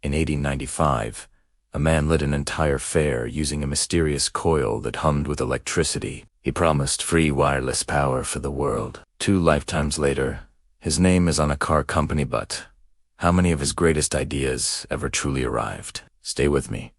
In 1895, a man lit an entire fair using a mysterious coil that hummed with electricity. He promised free wireless power for the world. 2 lifetimes later, his name is on a car company, but how many of his greatest ideas ever truly arrived? Stay with me,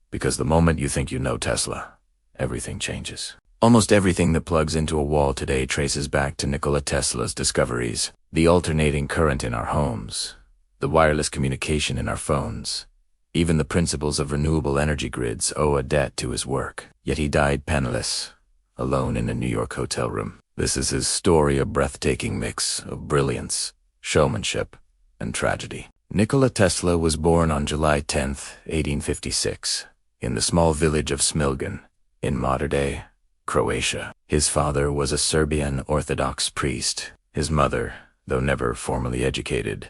because the moment you think you know Tesla, everything changes. Almost everything that plugs into a wall today traces back to Nikola Tesla's discoveries. The alternating current in our homes, the wireless communication in our phones, even the principles of renewable energy grids owe a debt to his work. Yet he died penniless, alone in a New York hotel room. This is his story, a breathtaking mix of brilliance, showmanship, and tragedy. Nikola Tesla was born on July 10, 1856, in the small village of Smiljan, in modern-day Croatia. His father was a Serbian Orthodox priest. His mother, though never formally educated,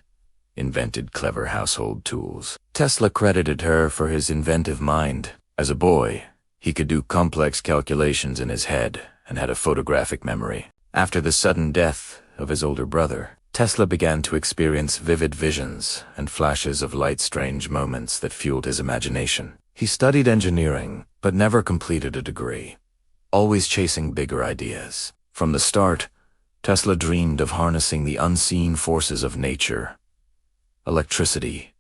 invented clever household tools. Tesla credited her for his inventive mind. As a boy, he could do complex calculations in his head and had a photographic memory. After the sudden death of his older brother, Tesla began to experience vivid visions and flashes of light, strange moments that fueled his imagination. He studied engineering, but never completed a degree, always chasing bigger ideas. From the start, Tesla dreamed of harnessing the unseen forces of nature: electricity,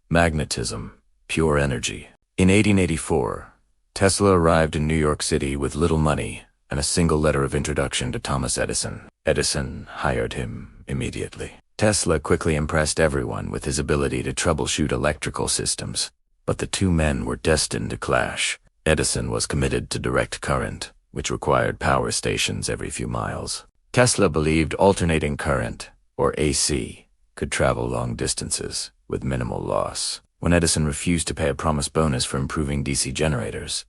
magnetism, pure energy. In 1884, Tesla arrived in New York City with little money and a single letter of introduction to Thomas Edison. Edison hired him immediately. Tesla quickly impressed everyone with his ability to troubleshoot electrical systems, but the two men were destined to clash. Edison was committed to direct current, which required power stations every few miles. Tesla believed alternating current, or AC, could travel long distances with minimal loss. When Edison refused to pay a promised bonus for improving DC generators,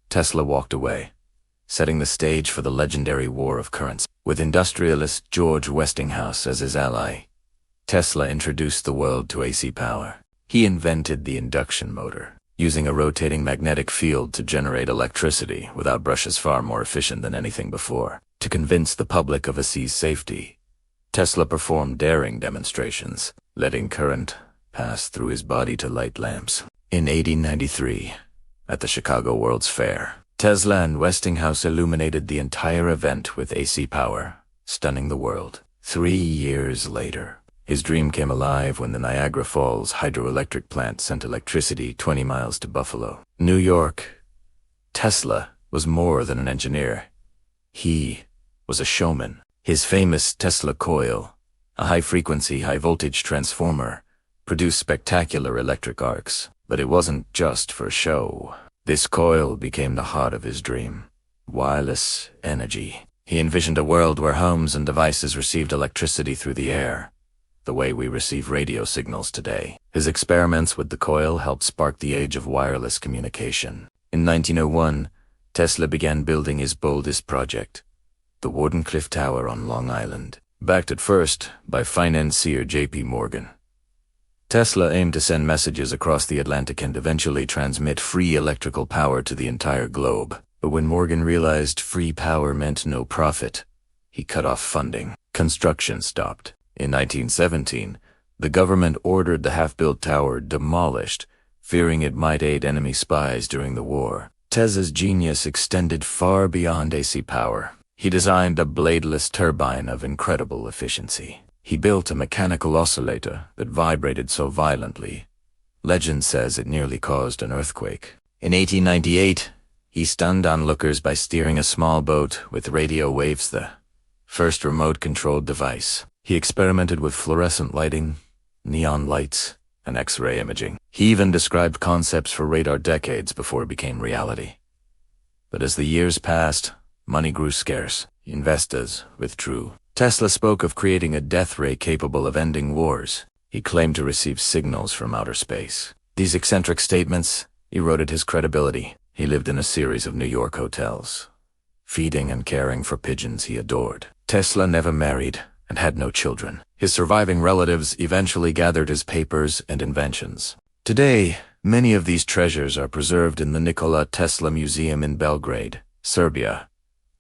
Tesla walked away, setting the stage for the legendary War of Currents. With industrialist George Westinghouse as his ally, Tesla introduced the world to AC power. He invented the induction motor, using a rotating magnetic field to generate electricity without brushes, far more efficient than anything before. To convince the public of AC's safety, Tesla performed daring demonstrations, letting current pass through his body to light lamps. In 1893, at the Chicago World's Fair, Tesla and Westinghouse illuminated the entire event with AC power, stunning the world. 3 years later, his dream came alive when the Niagara Falls hydroelectric plant sent electricity 20 miles to Buffalo, New York. Tesla was more than an engineer. He was a showman. His famous Tesla coil, a high-frequency, high-voltage transformer, produced spectacular electric arcs. But it wasn't just for show. This coil became the heart of his dream: wireless energy. He envisioned a world where homes and devices received electricity through the air, the way we receive radio signals today. His experiments with the coil helped spark the age of wireless communication. In 1901, Tesla began building his boldest project, the Wardenclyffe Tower on Long Island. Backed at first by financier J.P. Morgan, Tesla aimed to send messages across the Atlantic and eventually transmit free electrical power to the entire globe. But when Morgan realized free power meant no profit, he cut off funding. Construction stopped. In 1917, the government ordered the half-built tower demolished, fearing it might aid enemy spies during the war. Tesla's genius extended far beyond AC power. He designed a bladeless turbine of incredible efficiency. He built a mechanical oscillator that vibrated so violently, legend says it nearly caused an earthquake. In 1898, he stunned onlookers by steering a small boat with radio waves, the first remote-controlled device. He experimented with fluorescent lighting, neon lights, and X-ray imaging. He even described concepts for radar decades before it became reality. But as the years passed, money grew scarce. Investors withdrew. Tesla spoke of creating a death ray capable of ending wars. He claimed to receive signals from outer space. These eccentric statements eroded his credibility. He lived in a series of New York hotels, feeding and caring for pigeons he adored. Tesla never married and had no children. His surviving relatives eventually gathered his papers and inventions. Today, many of these treasures are preserved in the Nikola Tesla Museum in Belgrade, Serbia,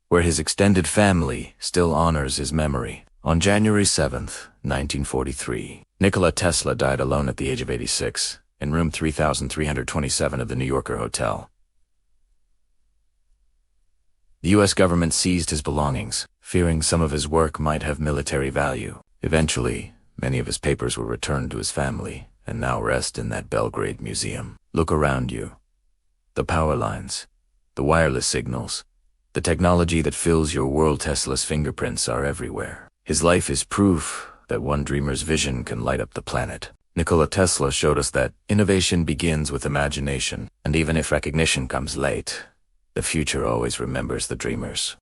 where his extended family still honors his memory. On January 7, 1943, Nikola Tesla died alone at the age of 86, in room 3327 of the New Yorker Hotel. The U.S. government seized his belongings, fearing some of his work might have military value. Eventually, many of his papers were returned to his family and now rest in that Belgrade museum. Look around you. The power lines, the wireless signals, the technology that fills your world. Tesla's fingerprints are everywhere. His life is proof that one dreamer's vision can light up the planet. Nikola Tesla showed us that innovation begins with imagination, and even if recognition comes late, the future always remembers the dreamers.